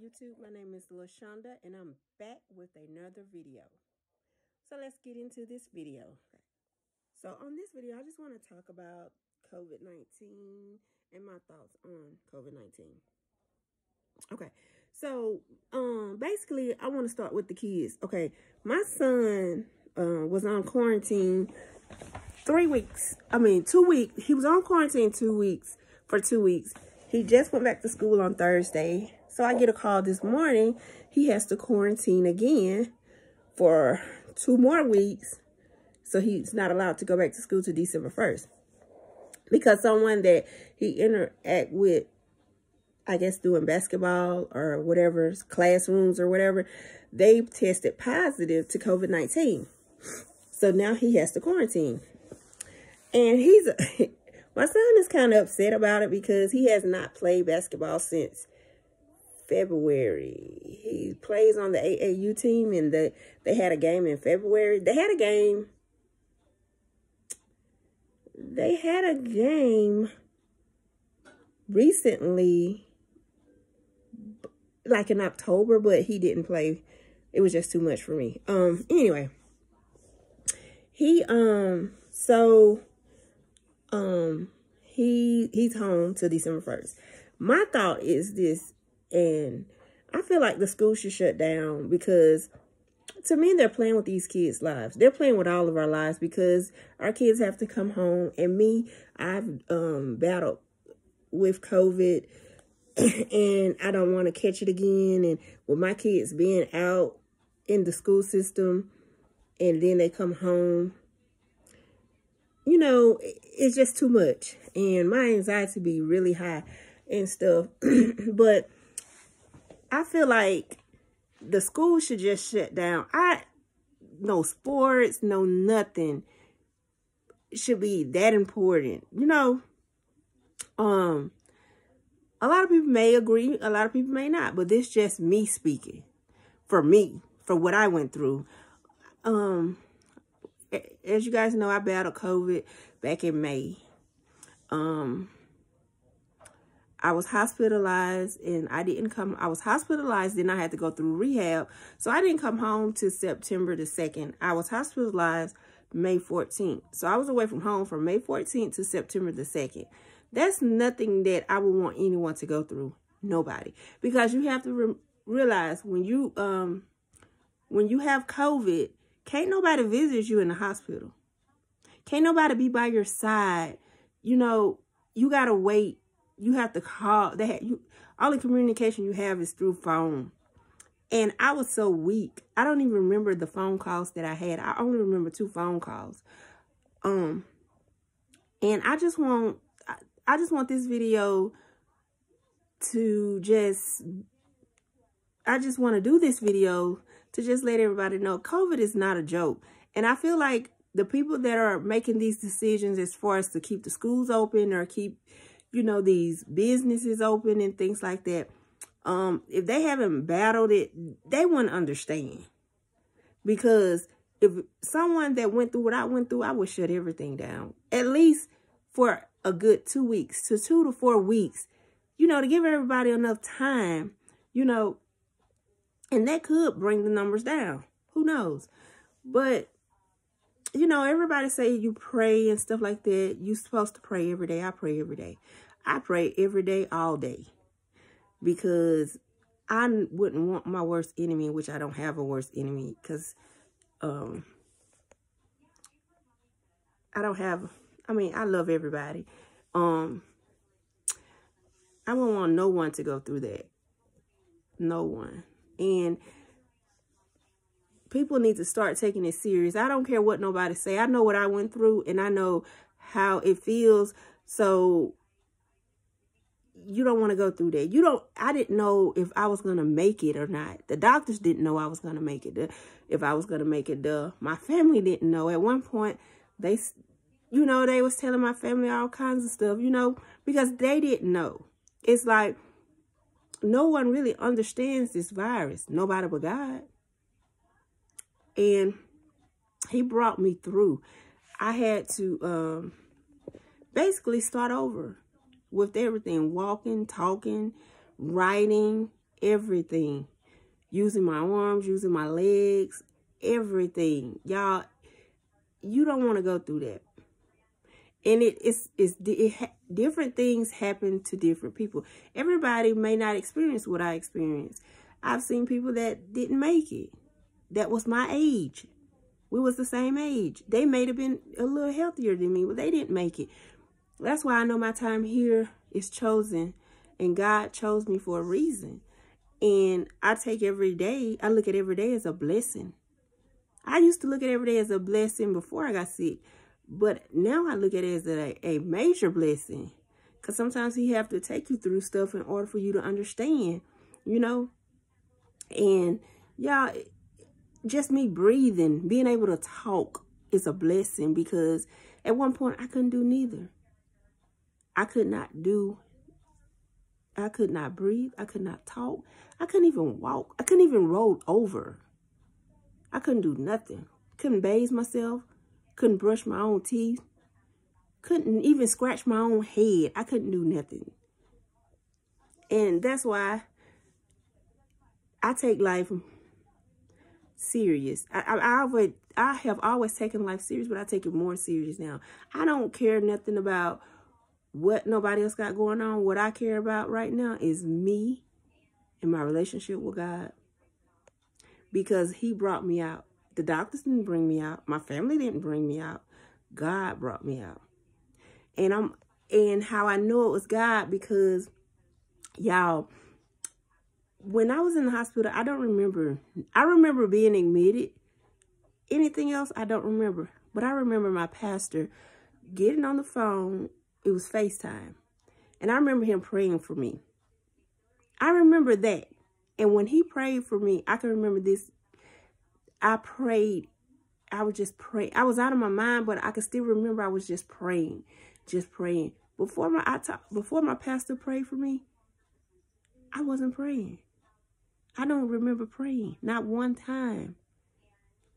YouTube. My name is LaShonda and I'm back with another video. So let's get into this video. So on this video, I just want to talk about COVID-19 and my thoughts on COVID-19. Okay, so basically I want to start with the kids. Okay, my son was on quarantine 2 weeks. He was on quarantine 2 weeks for 2 weeks. He just went back to school on Thursday. So I get a call this morning. He has to quarantine again for 2 more weeks. So he's not allowed to go back to school to December 1st. Because someone that he interact with, I guess doing basketball or whatever, classrooms or whatever, they tested positive to COVID-19. So now he has to quarantine. And my son is kind of upset about it because he has not played basketball since February. He plays on the AAU team, and they had a game in February. They had a game recently, like in October, but he didn't play. It was just too much for me. Anyway, he's home till December 1st. My thought is this, and I feel like the school should shut down because to me, they're playing with these kids' lives. They're playing with all of our lives because our kids have to come home. And me, I've battled with COVID and I don't want to catch it again. And with my kids being out in the school system and then they come home, you know, it's just too much. And my anxiety be really high and stuff. But I feel like the school should just shut down. No sports, no nothing should be that important. You know, a lot of people may agree, a lot of people may not, but this is just me speaking. For me, for what I went through. As you guys know, I battled COVID back in May. I was hospitalized and I was hospitalized, then I had to go through rehab. So I didn't come home till September the 2nd. I was hospitalized May 14th. So I was away from home from May 14th to September the 2nd. That's nothing that I would want anyone to go through. Nobody. Because you have to realize when you have COVID, can't nobody visit you in the hospital. Can't nobody be by your side. You know, you got to wait. You have to call. All the communication you have is through phone. And I was so weak. I don't even remember the phone calls that I had. I only remember 2 phone calls. And I just want this video to I just want to do this video to just let everybody know COVID is not a joke. And I feel like the people that are making these decisions as far as to keep the schools open or keep, you know, these businesses open and things like that, if they haven't battled it, they wouldn't understand. Because if someone that went through what I went through, I would shut everything down. At least for a good 2 weeks to 2 to 4 weeks, you know, to give everybody enough time, you know, and that could bring the numbers down. Who knows? But, you know, everybody say you pray and stuff like that. You're supposed to pray every day. I pray every day. I pray every day, all day. Because I wouldn't want my worst enemy, which I don't have a worst enemy. Because I love everybody. I don't want no one to go through that. No one. And people need to start taking it serious. I don't care what nobody say. I know what I went through and I know how it feels. So you don't want to go through that. I didn't know if I was going to make it or not. The doctors didn't know I was going to make it. If I was going to make it, my family didn't know. At one point, they was telling my family all kinds of stuff, you know, because they didn't know. It's like, no one really understands this virus. Nobody but God. And he brought me through. I had to basically start over with everything. Walking, talking, writing, everything. Using my arms, using my legs, everything. Y'all, you don't want to go through that. And different things happen to different people. Everybody may not experience what I experienced. I've seen people that didn't make it. That was my age. We was the same age. They may have been a little healthier than me, but they didn't make it. That's why I know my time here is chosen. And God chose me for a reason. And I take every day, I look at every day as a blessing. I used to look at every day as a blessing before I got sick. But now I look at it as a major blessing. Because sometimes he have to take you through stuff in order for you to understand, you know. And y'all, just me breathing, being able to talk is a blessing. Because at one point I couldn't do neither. I could not breathe. I could not talk. I couldn't even walk. I couldn't even roll over. I couldn't do nothing. Couldn't bathe myself. Couldn't brush my own teeth. Couldn't even scratch my own head. I couldn't do nothing. And that's why I take life serious. I have always taken life serious, but I take it more serious now. I don't care nothing about what nobody else got going on. What I care about right now is me and my relationship with God. Because he brought me out. The doctors didn't bring me out. My family didn't bring me out. God brought me out. And how I know it was God, because y'all, when I was in the hospital, I don't remember. I remember being admitted. Anything else, I don't remember. But I remember my pastor getting on the phone. It was FaceTime. And I remember him praying for me. I remember that. And when he prayed for me, I can remember this. I prayed. I would just pray. I was out of my mind, but I could still remember I was just praying. Just praying. Before my pastor prayed for me, I wasn't praying. I don't remember praying. Not one time.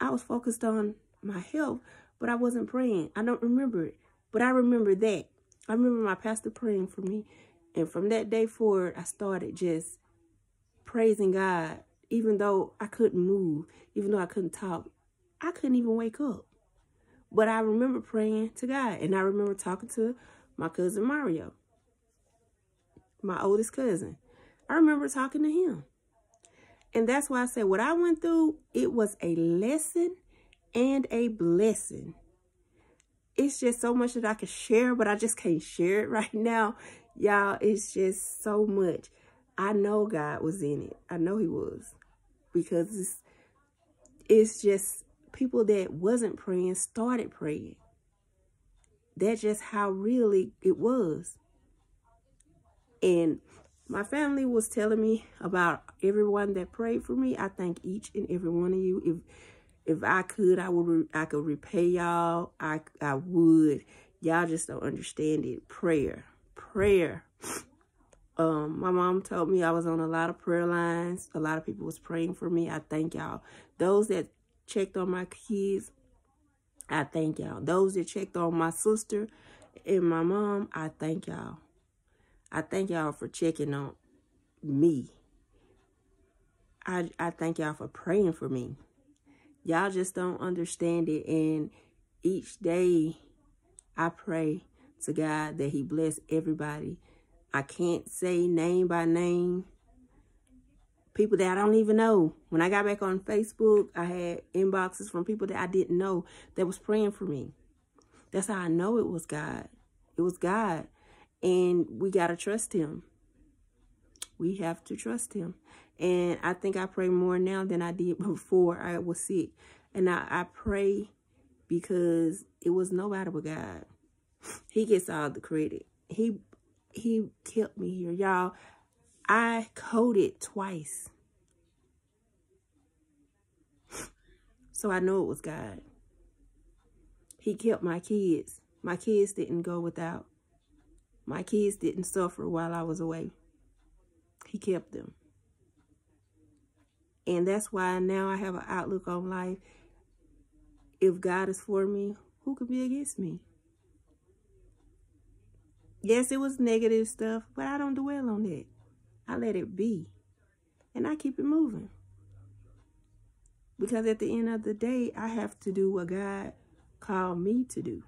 I was focused on my health, but I wasn't praying. I don't remember it. But I remember that. I remember my pastor praying for me. And from that day forward, I started just praising God. Even though I couldn't move, even though I couldn't talk, I couldn't even wake up. But I remember praying to God. And I remember talking to my cousin Mario, my oldest cousin. I remember talking to him. And that's why I said what I went through, it was a lesson and a blessing. It's just so much that I could share, but I just can't share it right now. Y'all, it's just so much. I know God was in it. I know he was. Because it's just people that wasn't praying started praying. That's just how really it was. And my family was telling me about everyone that prayed for me. I thank each and every one of you. If I could, I could repay y'all. I would. Y'all just don't understand it. Prayer. My mom told me I was on a lot of prayer lines. A lot of people was praying for me. I thank y'all. Those that checked on my kids, I thank y'all. Those that checked on my sister and my mom, I thank y'all. I thank y'all for checking on me. I thank y'all for praying for me. Y'all just don't understand it. And each day I pray to God that he bless everybody. I can't say name by name. People that I don't even know. When I got back on Facebook, I had inboxes from people that I didn't know that was praying for me. That's how I know it was God. It was God. And we got to trust him. We have to trust him. And I think I pray more now than I did before I was sick. And I pray because it was nobody but God. He gets all the credit. He kept me here. Y'all, I coded twice. So I know it was God. He kept my kids. My kids didn't go without. My kids didn't suffer while I was away. He kept them. And that's why now I have an outlook on life. If God is for me, who could be against me? Yes, it was negative stuff, but I don't dwell on that. I let it be. and I keep it moving. Because at the end of the day, I have to do what God called me to do.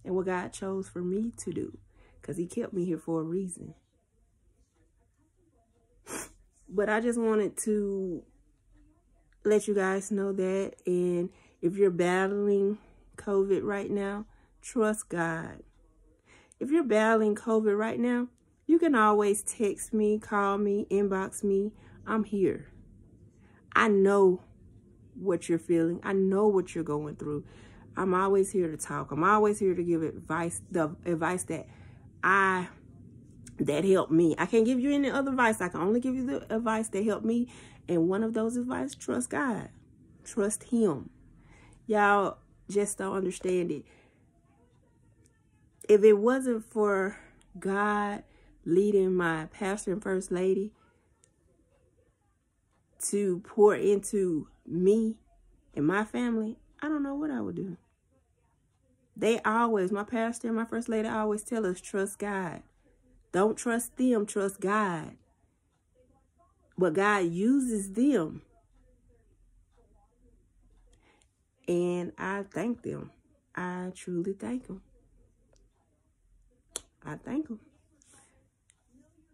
And what God chose for me to do. Because he kept me here for a reason. But I just wanted to let you guys know that. And if you're battling COVID right now, trust God. If you're battling COVID right now, you can always text me, call me, inbox me. I'm here. I know what you're feeling. I know what you're going through. I'm always here to talk. I'm always here to give advice, the advice that helped me. I can't give you any other advice. I can only give you the advice that helped me. And one of those advice, trust God. Trust him. Y'all just don't understand it. If it wasn't for God leading my pastor and first lady to pour into me and my family, I don't know what I would do. They always, my pastor and my first lady always tell us, trust God. Don't trust them, trust God. But God uses them. And I thank them. I truly thank them. I thank them.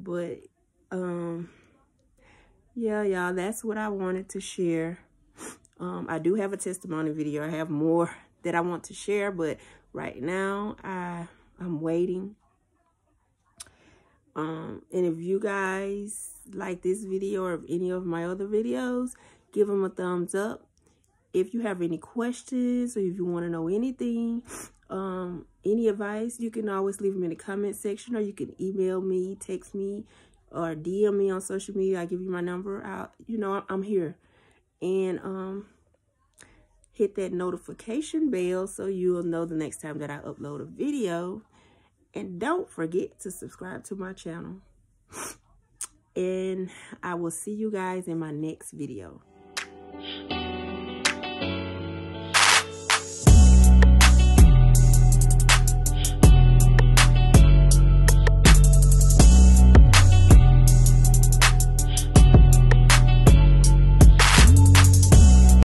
But, yeah, y'all, that's what I wanted to share. I do have a testimony video. I have more that I want to share, but right now I'm waiting. And if you guys like this video or any of my other videos, give them a thumbs up. If you have any questions or if you want to know anything, any advice, you can always leave them in the comment section, or you can email me, text me, or DM me on social media. I'll give you my number. You know, I'm here. And hit that notification bell so you'll know the next time that I upload a video. And don't forget to subscribe to my channel. And I will see you guys in my next video.